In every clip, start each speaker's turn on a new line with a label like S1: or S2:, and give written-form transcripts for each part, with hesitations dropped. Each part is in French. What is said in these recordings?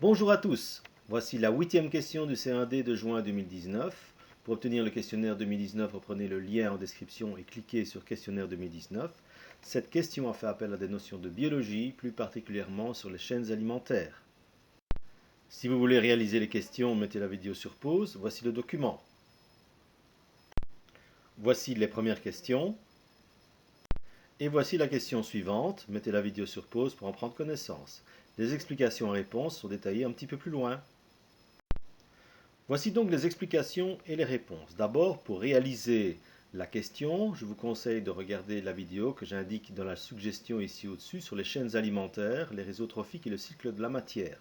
S1: Bonjour à tous, voici la 8e question du C1D de juin 2019. Pour obtenir le questionnaire 2019, reprenez le lien en description et cliquez sur questionnaire 2019. Cette question a fait appel à des notions de biologie, plus particulièrement sur les chaînes alimentaires. Si vous voulez réaliser les questions, mettez la vidéo sur pause, voici le document. Voici les premières questions. Et voici la question suivante, mettez la vidéo sur pause pour en prendre connaissance. Les explications et réponses sont détaillées un petit peu plus loin. Voici donc les explications et les réponses. D'abord, pour réaliser la question, je vous conseille de regarder la vidéo que j'indique dans la suggestion ici au-dessus sur les chaînes alimentaires, les réseaux trophiques et le cycle de la matière.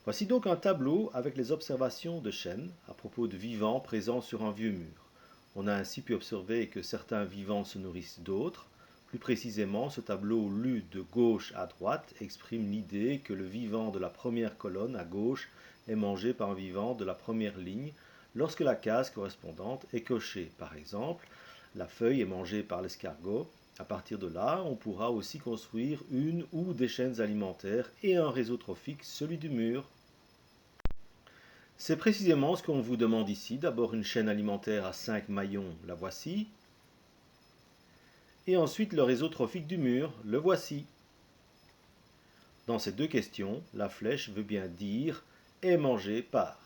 S1: Voici donc un tableau avec les observations de chaînes à propos de vivants présents sur un vieux mur. On a ainsi pu observer que certains vivants se nourrissent d'autres. Plus précisément, ce tableau lu de gauche à droite exprime l'idée que le vivant de la première colonne à gauche est mangé par un vivant de la première ligne lorsque la case correspondante est cochée. Par exemple, la feuille est mangée par l'escargot. À partir de là, on pourra aussi construire une ou des chaînes alimentaires et un réseau trophique, celui du mur. C'est précisément ce qu'on vous demande ici. D'abord une chaîne alimentaire à 5 maillons, la voici. Et ensuite le réseau trophique du mur, le voici. Dans ces deux questions, la flèche veut bien dire « est mangé par ».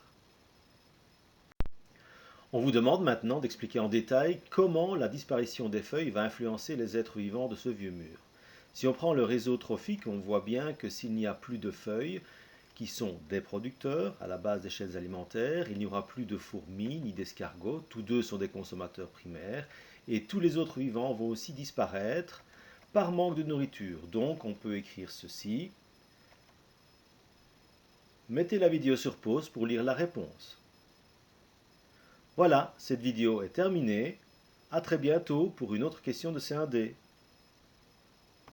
S1: On vous demande maintenant d'expliquer en détail comment la disparition des feuilles va influencer les êtres vivants de ce vieux mur. Si on prend le réseau trophique, on voit bien que s'il n'y a plus de feuilles, qui sont des producteurs à la base des chaînes alimentaires, il n'y aura plus de fourmis ni d'escargots, tous deux sont des consommateurs primaires, et tous les autres vivants vont aussi disparaître par manque de nourriture. Donc on peut écrire ceci. Mettez la vidéo sur pause pour lire la réponse. Voilà, cette vidéo est terminée. À très bientôt pour une autre question de C1D.